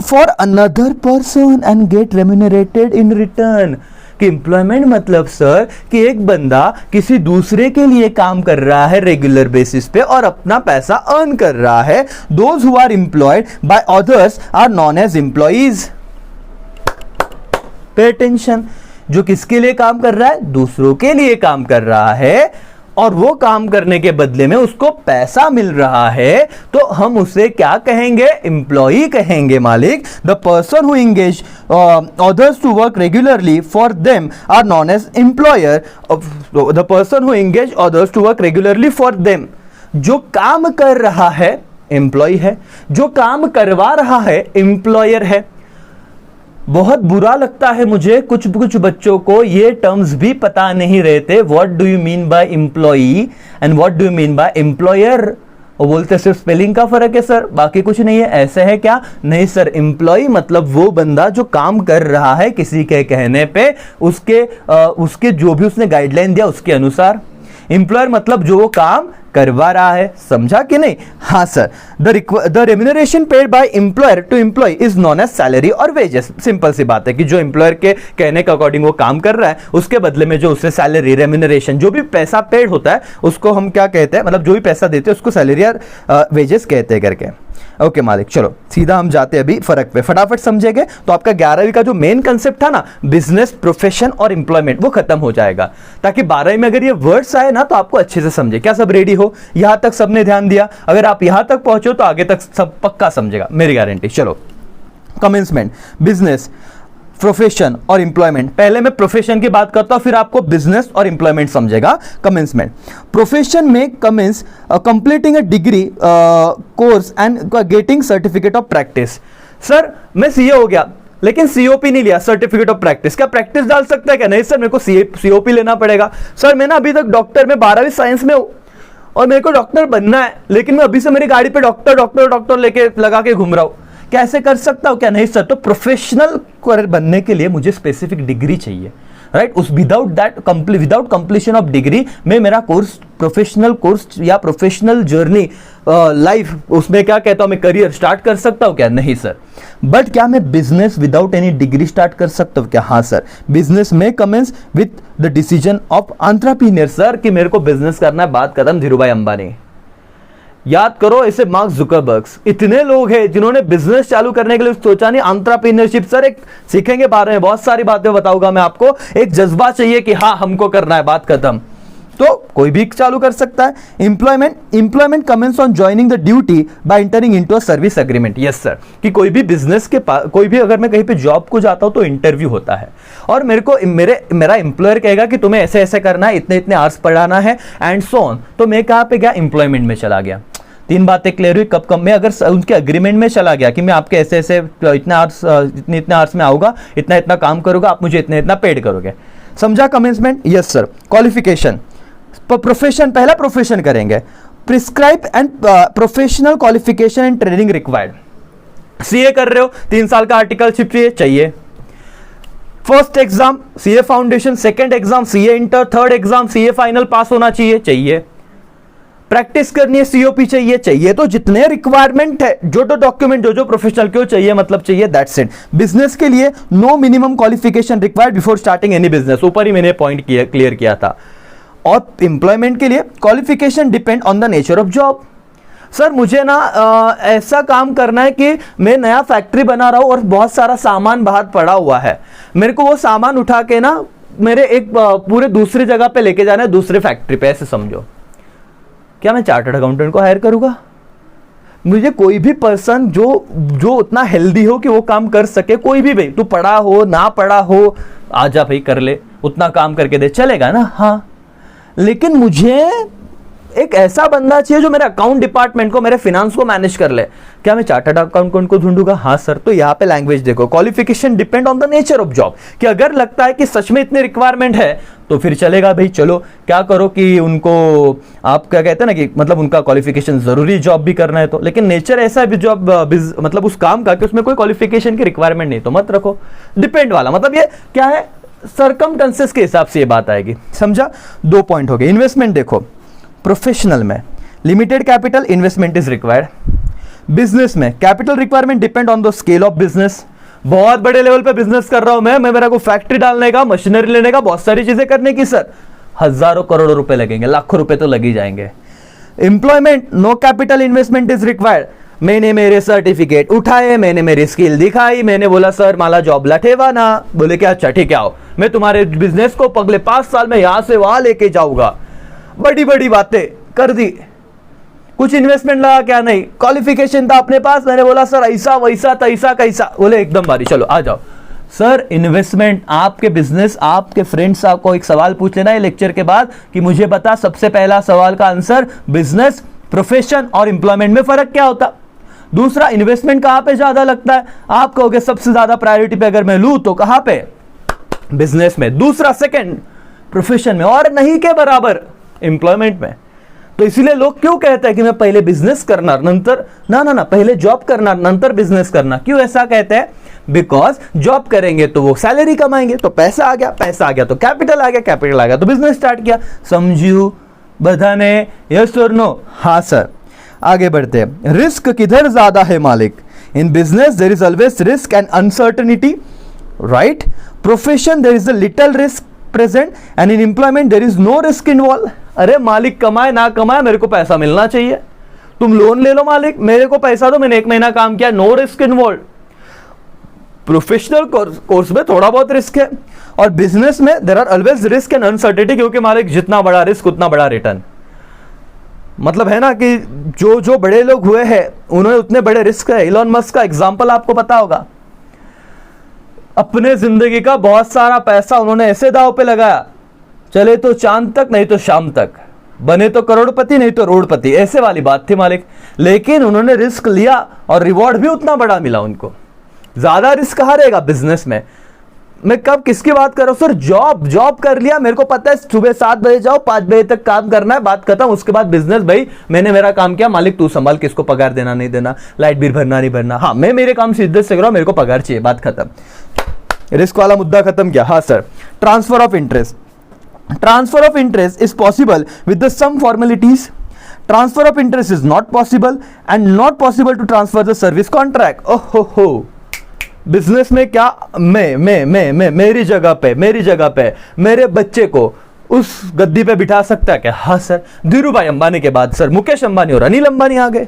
for another person and get remunerated in return। कि एम्प्लॉयमेंट मतलब सर कि एक बंदा किसी दूसरे के लिए काम कर रहा है रेगुलर बेसिस पे और अपना पैसा अर्न कर रहा है। Those who are employed by others are known as employees। Pay attention। जो किसके लिए काम कर रहा है? दूसरों के लिए काम कर रहा है और वो काम करने के बदले में उसको पैसा मिल रहा है, तो हम उसे क्या कहेंगे? एम्प्लॉई कहेंगे मालिक। The person who engage others to work regularly for them are known as employer. The person who engage others to work regularly for them, जो काम कर रहा है एम्प्लॉय है, जो काम करवा रहा है एम्प्लॉयर है। बहुत बुरा लगता है मुझे, कुछ बच्चों को ये टर्म्स भी पता नहीं रहते। What do you mean by employee and what do you mean by employer. वो बोलते सिर्फ स्पेलिंग का फर्क है सर, बाकी कुछ नहीं है। ऐसे है क्या? नहीं सर, एम्प्लॉई मतलब वो बंदा जो काम कर रहा है किसी के कहने पे, उसके जो भी उसने गाइडलाइन दिया उसके अनुसार। एम्प्लॉयर मतलब जो वो काम करवा रहा है। समझा कि नहीं? हाँ sir. The remuneration paid by employer to employ is known as salary और वेजेस। सिंपल सी बात है कि जो एम्प्लॉयर के कहने के अकॉर्डिंग वो काम कर रहा है, उसके बदले में जो उससे सैलरी, रेम्यूनरेशन, जो भी पैसा पेड होता है उसको हम क्या कहते हैं? मतलब जो भी पैसा देते हैं उसको सैलरी और वेजेस कहते हैं करके। ओके मालिक, चलो सीधा हम जाते हैं अभी फर्क पे, फटाफट समझेंगे तो आपका 11वीं का जो मेन कंसेप्ट था ना, बिजनेस, प्रोफेशन और एम्प्लॉयमेंट, वो खत्म हो जाएगा, ताकि 12वीं में अगर ये वर्ड्स आए ना तो आपको अच्छे से समझे। क्या सब रेडी हो? यहां तक सबने ध्यान दिया? अगर आप यहां तक पहुंचो तो आगे तक सब पक्का समझेगा, मेरी गारंटी। चलो, कमेंसमेंट, बिजनेस, प्रोफेशन और एम्प्लॉयमेंट। पहले मैं प्रोफेशन की बात करता हूं, फिर आपको बिजनेस और एम्प्लॉयमेंट समझेगा। कमेंसमेंट, प्रोफेशन में commence completing a degree course and getting certificate of practice. Sir मैं सीए हो गया लेकिन सीओपी नहीं लिया, सर्टिफिकेट ऑफ प्रैक्टिस। क्या प्रैक्टिस डाल सकता है क्या? नहीं सर, मेरे को सीओपी लेना पड़ेगा। सर मैं ना अभी तक डॉक्टर में 12वीं साइंस में हूं और मेरे को डॉक्टर बनना है, लेकिन मैं अभी से मेरी गाड़ी पे डॉक्टर लेके लगा के घूम रहा हूं, कैसे कर सकता हूं? क्या? नहीं सर, तो प्रोफेशनल बनने के लिए मुझे स्पेसिफिक डिग्री चाहिए, राइट? उस विदाउट कंप्लीशन ऑफ डिग्री में मेरा कोर्स, प्रोफेशनल कोर्स या प्रोफेशनल जर्नी, लाइफ, उसमें क्या कहता हूं मैं, करियर स्टार्ट कर सकता हूं क्या? नहीं सर। बट क्या मैं business without any degree start कर सकता हूं क्या? हाँ सर। बिजनेस में commence with the decision of entrepreneur. Sir कि मेरे को बिजनेस करना है, बात खत्म, धीरूभाई अंबानी। याद करो ऐसे मार्क जुकरबर्ग्स, इतने लोग हैं जिन्होंने बिजनेस चालू करने के लिए सोचा नहीं। एंटरप्रेन्योरशिप सर एक सीखेंगे, बारे में बहुत सारी बातें बताऊंगा मैं आपको। एक जज्बा चाहिए कि हाँ हमको करना है, बात खत्म, तो कोई भी चालू कर सकता है। Employment commence on joining the duty by entering into a service agreement. Yes sir, कि कोई भी बिजनेस के पास, कोई भी अगर मैं कहीं पे जॉब को जाता हूं तो इंटरव्यू होता है और मेरा एम्प्लॉयर कहेगा कि तुम्हें ऐसे ऐसे करना है, इतने इतने आवर्स पढ़ाना है एंड सो ऑन, तो मैं कहां पे गया? एम्प्लॉयमेंट में चला गया। 3 बातें क्लियर हुई। कब मैं अगर उनके एग्रीमेंट में चला गया कि मैं आपके ऐसे ऐसे इतने आवर्स में आऊंगा, इतना इतना काम करूंगा, आप मुझे इतना इतना पेड करोगे। समझा commencement? Yes sir. Qualification, profession, पहला प्रोफेशन करेंगे। Prescribe and professional qualification and training required. CA कर रहे हो, 3 साल का आर्टिकलशिप चाहिए। First exam CA foundation, second exam CA inter, third exam CA final pass होना चाहिए। प्रैक्टिस करनी है, सीओपी चाहिए। तो जितने रिक्वायरमेंट है, जो डॉक्यूमेंट जो प्रोफेशनल क्यों चाहिए, मतलब चाहिए, दैट्स इट। बिजनेस के लिए no minimum qualification required before starting any business, ऊपर ही मैंने पॉइंट क्लियर किया था। और एम्प्लॉयमेंट के लिए qualification depend on the nature of job. Sir मुझे ना ऐसा काम करना है कि मैं नया फैक्ट्री बना रहा हूं और बहुत सारा सामान बाहर पड़ा हुआ है, मेरे को वो सामान उठा के ना मेरे एक पूरे दूसरी जगह पे लेके जाना है, दूसरे फैक्ट्री पे, ऐसे समझो। क्या मैं चार्टर्ड अकाउंटेंट को हायर करूंगा? मुझे कोई भी पर्सन जो उतना हेल्दी हो कि वो काम कर सके, कोई भी भाई, तू पढ़ा हो ना पढ़ा हो, आजा भाई कर ले, उतना काम करके दे, चलेगा ना? हाँ, लेकिन मुझे एक ऐसा बंदा चाहिए जो मेरे अकाउंट डिपार्टमेंट को, मेरे फाइनेंस को मैनेज कर ले। क्या मैं चार्टर्ड अकाउंटेंट को ढूंढूंगा? हाँ सर। तो यहाँ पे लैंग्वेज देखो, qualification depend on the nature of job, कि अगर लगता है कि सच में इतनी रिक्वायरमेंट है तो फिर चलेगा भाई, चलो क्या करो कि उनको आप क्या कहते हैं ना कि मतलब उनका क्वालिफिकेशन जरूरी जॉब भी करना है तो, लेकिन नेचर ऐसा है जॉब मतलब उस काम का कि उसमें कोई क्वालिफिकेशन की रिक्वायरमेंट नहीं, तो मत रखो। डिपेंड वाला मतलब ये क्या है, सरकमस्टेंसेस के हिसाब से ये बात आएगी, समझा? 2 पॉइंट हो गए। इन्वेस्टमेंट देखो, प्रोफेशनल में limited capital investment is required, business में capital requirement depend on the scale of business. बहुत बड़े लेवल पे बिजनेस कर रहा हूं मैं मेरा को फैक्ट्री डालने का, मशीनरी लेने का, बहुत सारी चीजें करने की सर, हजारों करोड़ों रुपए लगेंगे, लाखों रुपए तो लग ही जाएंगे। Employment, no capital investment is required. मैंने मेरे सर्टिफिकेट उठाए, मैंने मेरी स्किल दिखाई, मैंने बोला सर माला जॉब लठेवा ना, बोले क्या अच्छा ठीक है आओ, मैं तुम्हारे बिजनेस को अगले 5 साल में यहां से वहां लेके जाऊंगा। बड़ी बड़ी बातें कर दी, कुछ इन्वेस्टमेंट लगा क्या? नहीं। क्वालिफिकेशन था अपने पास, मैंने बोला सर ऐसा वैसा तैसा कैसा, बोले एकदम बारी, चलो आ जाओ। सर इन्वेस्टमेंट, आपके बिजनेस, आपके फ्रेंड्स आपको एक सवाल पूछ लेना है लेक्चर के बाद कि मुझे बता सबसे पहला सवाल का आंसर, बिजनेस, प्रोफेशन और एम्प्लॉयमेंट में फर्क क्या होता? दूसरा, इन्वेस्टमेंट कहां पे ज्यादा लगता है? आप कहोगे सबसे ज्यादा प्रायोरिटी पे अगर मैं लूं तो कहां पे? बिजनेस में। दूसरा, सेकंड प्रोफेशन में, और नहीं के बराबर एम्प्लॉयमेंट में। तो इसीलिए लोग क्यों कहते हैं कि मैं पहले बिजनेस करना नंतर, ना पहले जॉब करना नंतर बिजनेस करना। क्यों ऐसा कहते हैं? बिकॉज जॉब करेंगे तो वो सैलरी कमाएंगे, तो पैसा आ गया, पैसा आ गया तो कैपिटल आ गया, कैपिटल आ गया तो बिजनेस स्टार्ट किया। समझू बधाने? यस और नो? हाँ सर। आगे बढ़ते हैं। रिस्क किधर ज्यादा है मालिक? In business there is always risk and uncertainty, right? Profession there is a little risk present and in employment there is no risk involve. अरे मालिक कमाए ना कमाए मेरे को पैसा मिलना चाहिए। तुम लोन ले लो मालिक, मेरे को पैसा दो, मैंने 1 महीना काम किया, no risk involve. Professional course में थोड़ा बहुत रिस्क है, और बिजनेस में there are always risk and uncertainty, क्योंकि मालिक जितना बड़ा रिस्क उतना बड़ा रिटर्न। मतलब है ना कि जो बड़े लोग हुए हैं उन्होंने उतने बड़े रिस्क है। इलॉन मस्क का एग्जांपल आपको पता होगा, अपने जिंदगी का बहुत सारा पैसा उन्होंने ऐसे दांव पे लगाया, चले तो चांद तक नहीं तो शाम तक, बने तो करोड़पति नहीं तो रोडपति, ऐसे वाली बात थी मालिक। लेकिन उन्होंने रिस्क लिया और रिवॉर्ड भी उतना बड़ा मिला उनको। ज्यादा रिस्क कहां रहेगा? बिजनेस में। मैं कब किसकी बात कर रहा हूं सर? जॉब कर लिया, मेरे को पता है सुबह 7 बजे जाओ, 5 बजे तक काम करना है, बात खत्म। उसके बाद बिजनेस, भाई मैंने मेरा काम किया, मालिक तू संभाल, किसको पगार देना नहीं देना, लाइट बिल भरना नहीं भरना, हाँ मैं मेरे काम सिद्धत से कर रहा हूं, मेरे को पगार चाहिए, बात खत्म। रिस्क वाला मुद्दा खत्म किया। हाँ sir. Transfer of interest, transfer of interest is possible with the some formalities. Transfer of interest is not possible and not possible to transfer the service contract. Oh ho, business में क्या मैं मेरी जगह पे मेरे बच्चे को उस गद्दी पे बिठा सकता है क्या? हाँ सर। धीरू भाई अंबानी के बाद सर मुकेश अंबानी और अनिल अंबानी आ गए,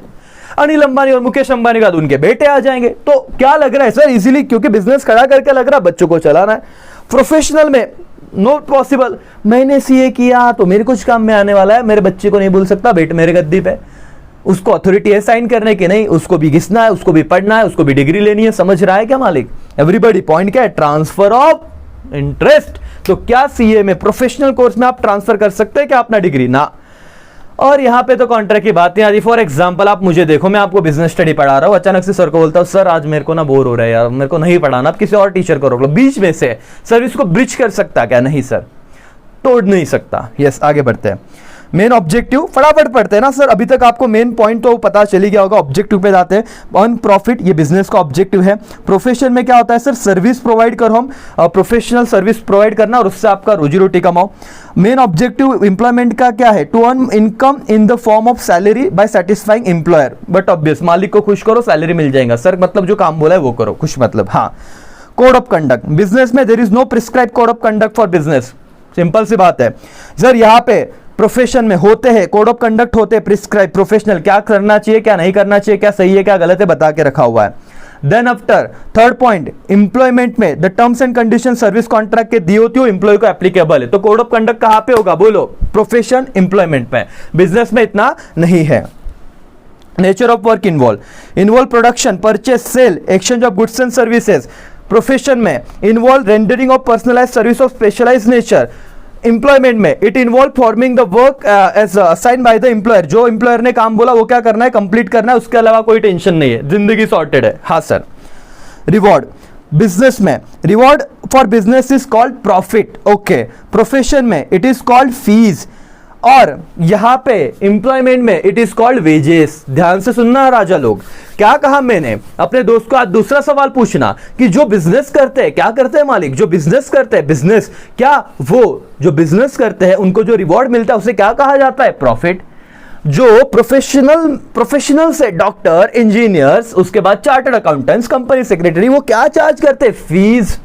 अनिल अंबानी और मुकेश अंबानी के बाद उनके बेटे आ जाएंगे। तो क्या लग रहा है सर? इजीली, क्योंकि बिजनेस खड़ा करके लग रहा है बच्चों को चलाना है। प्रोफेशनल में नॉट पॉसिबल, मैंने सीए किया तो मेरे कुछ काम में आने वाला है, मेरे बच्चे को नहीं बोल सकता बैठ मेरे गद्दी पे, उसको अथॉरिटी है साइन करने की, नहीं उसको भी घिसना है, उसको भी पढ़ना है, उसको भी डिग्री लेनी है। समझ रहा है क्या मालिक? एवरीबॉडी। पॉइंट क्या है? Transfer of interest. तो क्या सीए में, प्रोफेशनल कोर्स में आप ट्रांसफर कर सकते हैं क्या अपना डिग्री? ना। और यहां पे तो कॉन्ट्रैक्ट की बातें आ रही। फॉर एग्जांपल आप मुझे देखो, मैं आपको बिजनेस स्टडी पढ़ा रहा हूं, अचानक से सर को बोलता हूं सर आज मेरे को ना बोर हो रहा है यार, मेरे को नहीं पढ़ाना, आप किसी और टीचर को रोक लो। बीच में से सर इसको ब्रिज कर सकता क्या? नहीं सर, तोड़ नहीं सकता। यस, आगे बढ़ते हैं। मेन ऑब्जेक्टिव फटाफट पढ़ते हैं ना सर, अभी तक आपको मेन पॉइंट तो पता चली गया होगा। ऑब्जेक्टिव पे जाते हैं। ऑन प्रॉफिट, ये बिजनेस का ऑब्जेक्टिव है। प्रोफेशन में क्या होता है सर? सर्विस प्रोवाइड करो हम, प्रोफेशनल सर्विस प्रोवाइड करना और उससे आपका रोजी रोटी कमाओ। मेन ऑब्जेक्टिव एम्प्लॉयमेंट का क्या है? To earn income in the form of salary by satisfying employer. But obvious, मालिक को खुश करो सैलरी मिल जाएगा सर, मतलब जो काम बोला है वो करो, खुश मतलब। हाँ, कोड ऑफ कंडक्ट, बिजनेस में there is no prescribe code of conduct for business. Simple सी बात है सर, यहाँ पे प्रोफेशन में होते हैं कोड ऑफ कंडक्ट होते हैं प्रिस्क्राइब, प्रोफेशनल क्या करना चाहिए क्या नहीं करना चाहिए, क्या सही है क्या गलत है बता के रखा हुआ है। Then after third point, employment में the terms and condition service contract के दिए होती हो एम्प्लॉय को एप्लीकेबल है। तो कोड ऑफ कंडक्ट कहां पे होगा बोलो? प्रोफेशन एम्प्लॉयमेंट में। बिजनेस में इतना नहीं है। Nature of work involve production, purchase, sale, exchange of goods and services. Profession में involve rendering of personalised service of specialised nature. Employment में it involve forming the work as assign by the employer, जो employer ने काम बोला वो क्या करना है, कंप्लीट करना है, उसके अलावा कोई टेंशन नहीं है, जिंदगी सॉर्टेड है। हाँ सर। रिवॉर्ड, बिजनेस में reward for business is called profit, okay. Profession में इट इज कॉल्ड फीस, और यहां पे एम्प्लॉयमेंट में इट इज कॉल्ड वेजेस। ध्यान से सुनना राजा लोग, क्या कहा मैंने, अपने दोस्त को आज दूसरा सवाल पूछना कि जो बिजनेस करते हैं क्या करते हैं मालिक, जो बिजनेस करते हैं बिजनेस, क्या वो जो बिजनेस करते हैं उनको जो रिवॉर्ड मिलता है उसे क्या कहा जाता है, प्रॉफिट। जो प्रोफेशनल से डॉक्टर, इंजीनियर्स, उसके बाद चार्टर्ड अकाउंटेंट्स, कंपनी सेक्रेटरी, वो क्या चार्ज करते हैं, फीस।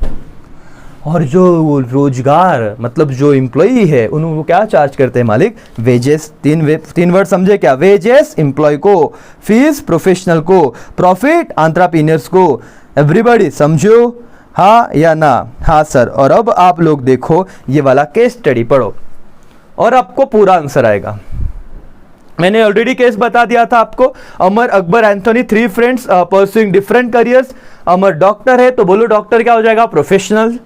और जो रोजगार मतलब जो एम्प्लॉई है उनको क्या चार्ज करते हैं मालिक, वेजेस। तीन वर्ड समझे क्या, वेजेस एम्प्लॉय को, फीस प्रोफेशनल को, प्रॉफिट एंटरप्रेन्योर्स को। एवरीबॉडी समझो, हाँ या ना, हाँ सर। और अब आप लोग देखो ये वाला केस स्टडी पढ़ो और आपको पूरा आंसर आएगा। मैंने ऑलरेडी केस बता दिया था आपको, Amar, Akbar, Anthony, 3 friends pursuing different careers. Amar doctor है तो बोलो डॉक्टर क्या हो जाएगा, प्रोफेशनल।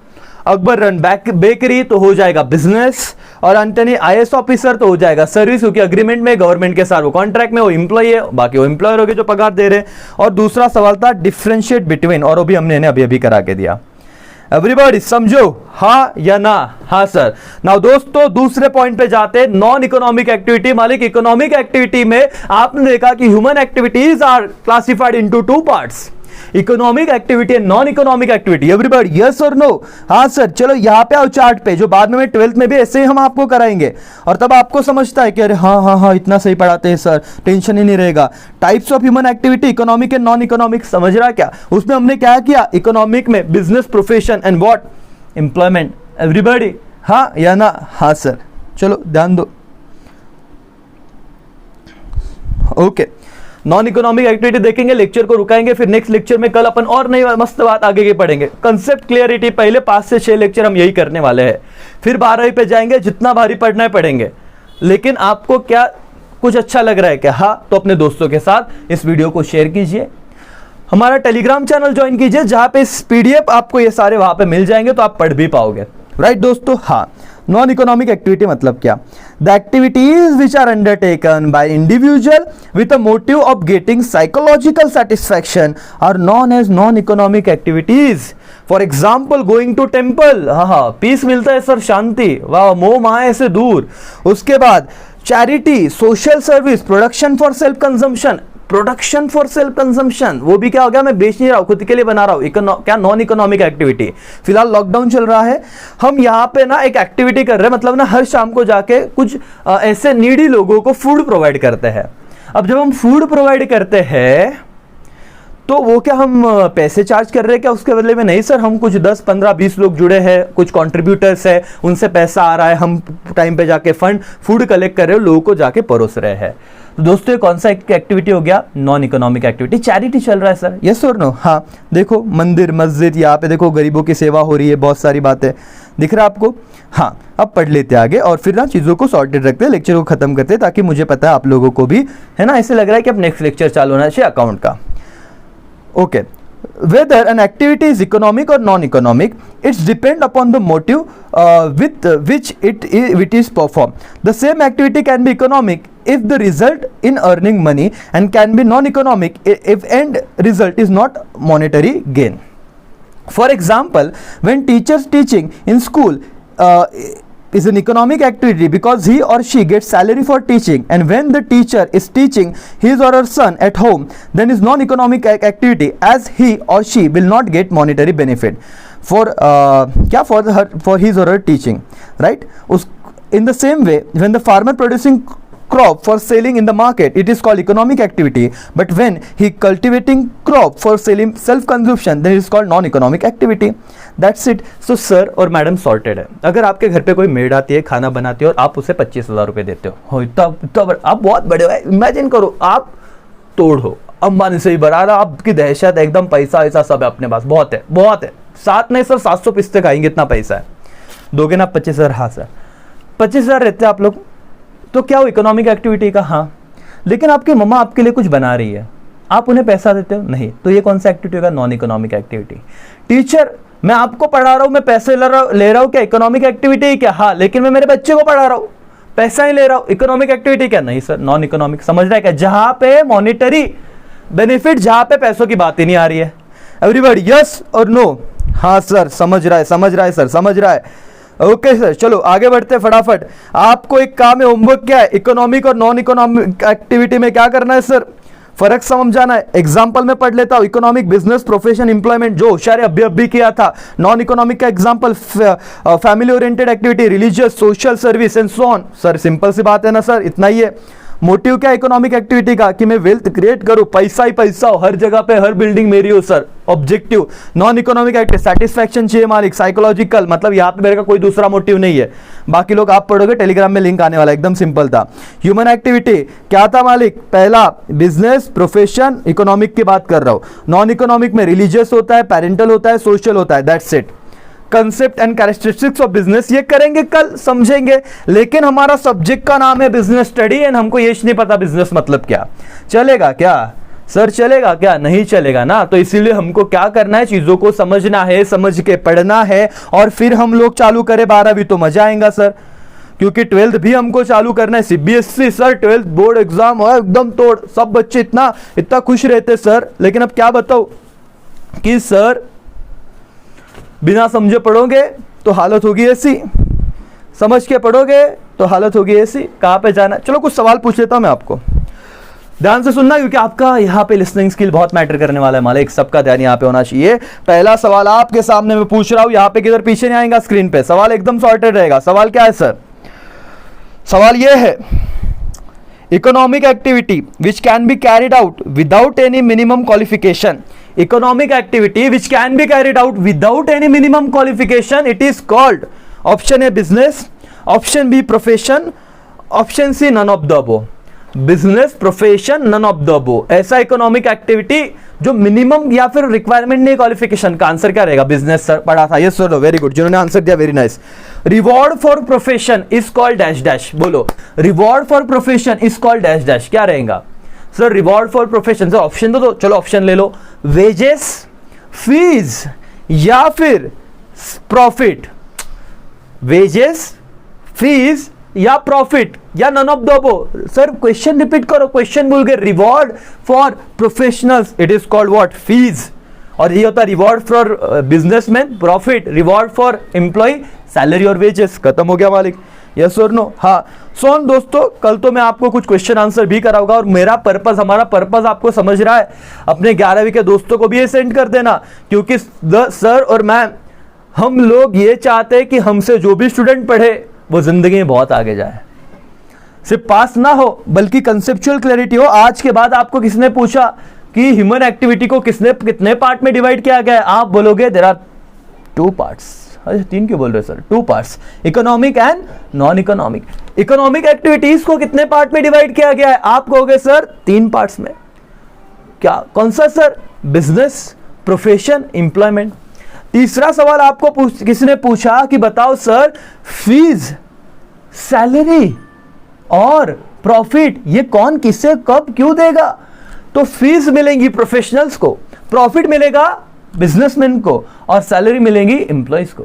अकबर रन बेकरी तो हो जाएगा बिजनेस, और एंथोनी आईएएस ऑफिसर तो हो जाएगा सर्विस, क्योंकि अग्रीमेंट में गवर्नमेंट के साथ वो कॉन्ट्रैक्ट में वो एम्प्लॉय है, बाकी वो एम्प्लॉयर हो गए जो पगार दे रहे हैं। और दूसरा सवाल था डिफरेंशिएट बिटवीन, और वो भी हमने अभी करा के दिया। एवरीबॉडी समझो, हाँ या ना, हाँ सर। नाउ दोस्तों दूसरे पॉइंट पे जाते हैं, नॉन इकोनॉमिक एक्टिविटी। मालिक इकोनॉमिक एक्टिविटी में आपने देखा कि human activities are classified into 2 parts, economic activity and non economic activity. Everybody yes और नो, हाँ सर। चलो यहाँ पे आओ चार्ट पे, जो बाद में 12th में भी ऐसे ही हम आपको कराएंगे, और तब आपको समझता है कि अरे हाँ हाँ हाँ इतना सही पढ़ाते हैं सर, टेंशन ही नहीं रहेगा। Types of human activity, economic and non economic, समझ रहा क्या, उसमें हमने क्या किया, इकोनॉमिक में business, profession and what, employment. Everybody हाँ या ना, हाँ सर। चलो ध्यान दो, ओके। नॉन इकोनॉमिक एक्टिविटी देखेंगे, लेक्चर को रुकाएंगे, फिर नेक्स्ट लेक्चर में कल अपन और नई मस्त बात आगे की पढ़ेंगे। कंसेप्ट क्लियरिटी, पहले 5 से 6 लेक्चर हम यही करने वाले हैं, फिर 12वीं पे जाएंगे, जितना भारी पढ़ना है पढ़ेंगे। लेकिन आपको क्या कुछ अच्छा लग रहा है क्या, हाँ तो अपने दोस्तों के साथ इस वीडियो को शेयर कीजिए, हमारा टेलीग्राम चैनल ज्वाइन कीजिए, जहां पे PDF आपको ये सारे वहां पे मिल जाएंगे, तो आप पढ़ भी पाओगे। राइट दोस्तों, हाँ। नॉन इकोनॉमिक एक्टिविटी मतलब क्या, the activities which are undertaken by individual with a motive of getting psychological satisfaction are known as non economic activities. For example going to temple, हाँ पीस मिलता है सर, शांति, वाह, मोह माया से दूर। उसके बाद charity, social service, production for self consumption, production for self consumption, वो भी क्या हो गया, मैं बेच नहीं रहा हूं, खुद के लिए बना रहा हूं, क्या, नॉन इकोनॉमिक एक्टिविटी। फिलहाल लॉकडाउन चल रहा है, हम यहाँ पे ना एक एक्टिविटी कर रहे हैं, मतलब ना हर शाम को जाके कुछ ऐसे नीडी लोगों को फूड प्रोवाइड करते हैं। अब जब हम फूड प्रोवाइड करते हैं तो वो क्या हम पैसे चार्ज कर रहे हैं क्या उसके बदले में, नहीं सर, हम कुछ 10, 15, 20 लोग जुड़े हैं, कुछ कॉन्ट्रीब्यूटर्स है, उनसे पैसा आ रहा है, हम टाइम पे जाके फूड कलेक्ट कर रहे हो, लोगों को जाके परोस रहे हैं। तो दोस्तों ये कौन सा एक्टिविटी हो गया, नॉन इकोनॉमिक एक्टिविटी। चैरिटी चल रहा है सर, यस और नो, हाँ। देखो मंदिर, मस्जिद, यहाँ पे देखो गरीबों की सेवा हो रही है, बहुत सारी बातें दिख रहा है आपको, हाँ। अब पढ़ लेते आगे और फिर ना चीज़ों को सॉर्टेड रखते हैं, लेक्चर को खत्म करते हैं, ताकि मुझे पता है आप लोगों को भी है ना, ऐसे लग रहा है कि अब नेक्स्ट लेक्चर चालू होना चाहिए अकाउंट का। Okay, whether an activity is economic or non-economic, it's depend upon the motive with which it is performed. The same activity can be economic if the result in earning money, and can be non-economic if end result is not monetary gain. For example, when teachers teaching in school is an economic activity because he or she gets salary for teaching, and when the teacher is teaching his or her son at home, then is non-economic activity as he or she will not get monetary benefit for his or her teaching, right? In the same way, when the farmer producing crop for selling in the market, it is called economic activity, but when he cultivating crop for selling self consumption, then it is called non economic activity. That's it. So sir और madam sorted है। अगर आपके घर पे कोई made आती है, खाना बनाती है, और आप उसे 25,000 रुपए देते हो, इतना आप बहुत बड़े हो, इमेजिन करो आप तोड़ हो, अंबानी से ही बड़ा रहा, आपकी दहशत एकदम, पैसा ऐसा सब है अपने पास, बहुत है, बहुत है, 7 नहीं सर 700 पिस्ते खाएंगे, इतना पैसा है, दोगे ना 25,000, हाँ सर 25,000 रहते हैं आप लोग, तो क्या वो इकोनॉमिक एक्टिविटी का, हाँ। लेकिन आपकी मम्मा आपके लिए कुछ बना रही है, आप उन्हें पैसा देते हो, नहीं, तो ये कौन सा एक्टिविटी होगा, नॉन इकोनॉमिक एक्टिविटी। टीचर मैं आपको पढ़ा रहा हूं, मैं पैसे ले रहा हूं क्या? इकोनॉमिक एक्टिविटी क्या? हाँ, लेकिन मैं मेरे बच्चे को पढ़ा रहा हूं, पैसा ही ले रहा हूं, इकोनॉमिक एक्टिविटी क्या? नहीं सर, नॉन इकोनॉमिक। समझ रहा है क्या? जहां पे मॉनिटरी बेनिफिट, जहां पे पैसों की बात ही नहीं आ रही है। एवरीबॉडी यस और नो? हाँ सर, समझ रहा है सर, समझ रहा है। ओके सर, चलो आगे बढ़ते हैं फटाफट। आपको एक काम है, होमवर्क क्या है? इकोनॉमिक और नॉन इकोनॉमिक एक्टिविटी में क्या करना है सर? फर्क समझाना है। एग्जांपल में पढ़ लेता हूं, इकोनॉमिक बिजनेस प्रोफेशन एम्प्लॉयमेंट, जो होशियार अभी किया था। नॉन इकोनॉमिक का example family oriented activity, religious, social service and so on. Sir simple सी बात है ना सर, इतना ही है। मोटिव क्या इकोनॉमिक एक्टिविटी का? कि मैं वेल्थ क्रिएट करूं, पैसा ही पैसा हो, हर जगह पे हर बिल्डिंग मेरी हो sir, objective. Non economic activity, satisfaction चाहिए मालिक, साइकोलॉजिकल, मतलब यहां पे मेरे का कोई दूसरा मोटिव नहीं है। बाकी लोग आप पढ़ोगे, टेलीग्राम में लिंक आने वाला, एकदम सिंपल था। ह्यूमन एक्टिविटी क्या था मालिक? पहला बिजनेस प्रोफेशन, इकोनॉमिक की बात कर रहा हूं। नॉन इकोनॉमिक में रिलीजियस होता है, पेरेंटल होता है, सोशल होता है, that's it. Concept and characteristics of business, ये करेंगे कल, समझेंगे। लेकिन हमारा सब्जेक्ट का नाम है बिजनेस स्टडी एंड हमको ये नहीं पता बिजनेस मतलब क्या। चलेगा क्या सर? चलेगा क्या? नहीं चलेगा ना। तो इसीलिए हमको क्या करना है, चीजों को समझना है, समझ के पढ़ना है, और फिर हम लोग चालू करें 12वीं, तो मजा आएगा सर। क्योंकि 12th भी हमको चालू करना है। CBSE sir 12th board exam है एकदम तोड़, सब बच्चे इतना खुश रहते सर। लेकिन अब क्या बताओ कि सर बिना समझे पढ़ोगे तो हालत होगी ऐसी, समझ के पढ़ोगे तो हालत होगी ऐसी। कहां पे जाना? चलो कुछ सवाल पूछ लेता हूं मैं आपको, ध्यान से सुनना, क्योंकि आपका यहां पे लिसनिंग स्किल बहुत मैटर करने वाला है मालिक। सबका ध्यान यहां पे होना चाहिए। पहला सवाल आपके सामने मैं पूछ रहा हूं, यहां पे किधर पीछे नहीं आएगा स्क्रीन पे, सवाल एकदम सॉर्टेड रहेगा। सवाल क्या है सर? सवाल यह है, economic activity which can be carried out without any minimum qualification, economic activity which can be carried out without any minimum qualification, it is called, option A business, option B profession, option C none of the above। Business, profession, none of the above. ऐसा economic activity जो minimum या फिर requirement नहीं, qualification का answer क्या रहेगा? Business sir, पढ़ा था ये सर, वेरी गुड, जिन्होंने आंसर दिया very nice. Reward for profession is called dash dash, बोलो। Reward for profession is called dash dash, क्या रहेगा sir? Reward for profession, sir option दो, चलो ऑप्शन ले लो। वेजेस, फीस या फिर प्रॉफिट? वेजेस, फीस या प्रॉफिट या none of the above? Sir question repeat करो, क्वेश्चन भूल गए। Reward for professionals it is called what? Fees. और ये होता है reward for businessman, profit. Reward for employ, salary और वेजेस। खत्म हो गया मालिक, यस और नो? हाँ। सो दोस्तों, कल तो मैं आपको कुछ क्वेश्चन आंसर भी कराऊंगा, और मेरा पर्पस, हमारा पर्पस आपको समझ रहा है, अपने 11वीं के दोस्तों को भी ये सेंड कर देना, क्योंकि सर और मैम हम लोग ये चाहते हैं कि हमसे जो भी स्टूडेंट पढ़े वो जिंदगी में बहुत आगे जाए, सिर्फ पास ना हो बल्कि कंसेप्चुअल क्लैरिटी हो। आज के बाद आपको किसने पूछा कि ह्यूमन एक्टिविटी को कितने पार्ट में डिवाइड किया गया है, आप बोलोगे देयर आर 2 पार्ट्स। अरे 3 क्यों बोल रहे sir? 2 parts, economic and non economic. Economic activities को कितने पार्ट में डिवाइड किया गया है? आप कहोगे सर 3 पार्ट्स में। क्या, कौन सा सर? Business, profession, employment. तीसरा सवाल आपको किसने पूछा कि बताओ सर फीस, सैलरी और प्रॉफिट ये कौन किसे कब क्यों देगा? तो फीस मिलेंगी प्रोफेशनल्स को, प्रॉफिट मिलेगा बिजनेसमैन को, और सैलरी मिलेंगी एम्प्लॉइज को।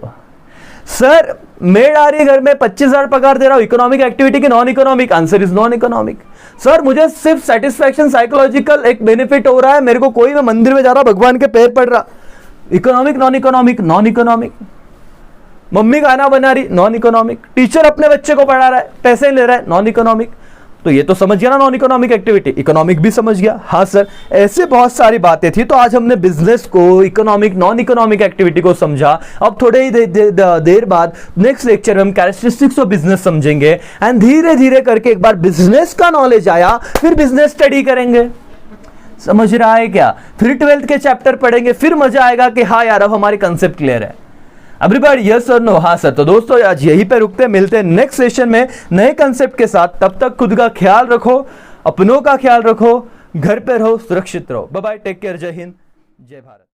सर मेड आ रही है घर में, 25,000 पगार दे रहा हूं, इकोनॉमिक एक्टिविटी की non economic? Answer is non economic. Sir मुझे सिर्फ सेटिस्फैक्शन, साइकोलॉजिकल एक बेनिफिट हो रहा है, मेरे को कोई, मैं मंदिर में जा रहा हूं, भगवान के पैर पड़ रहा, economic, non economic? Non economic. Mummy खाना बना रही, नॉन इकोनॉमिक। टीचर अपने बच्चे को पढ़ा रहा है, पैसे ले रहा है, नॉन इकोनॉमिक। तो ये तो समझ गया ना नॉन इकोनॉमिक एक्टिविटी, इकोनॉमिक भी समझ गया। हाँ सर, ऐसे बहुत सारी बातें थी। तो आज हमने बिजनेस को, इकोनॉमिक, नॉन इकोनॉमिक एक्टिविटी को समझा। अब थोड़े ही देर बाद नेक्स्ट लेक्चर में हम कैरेक्टरिस्टिक्स ऑफ बिजनेस समझेंगे, एंड धीरे धीरे करके एक बार बिजनेस का नॉलेज आया फिर बिजनेस स्टडी करेंगे। समझ रहा है क्या? फिर 12th के चैप्टर पढ़ेंगे, फिर मजा आएगा कि हाँ यार अब हमारे कंसेप्ट क्लियर है। एवरीबॉडी यस और नो? हाँ सर। तो दोस्तों आज यहीं पे रुकते हैं, मिलते हैं नेक्स्ट सेशन में नए कंसेप्ट के साथ। तब तक खुद का ख्याल रखो, अपनों का ख्याल रखो, घर पे रहो, सुरक्षित रहो। बाय बाय, टेक केयर, जय हिंद, जय भारत।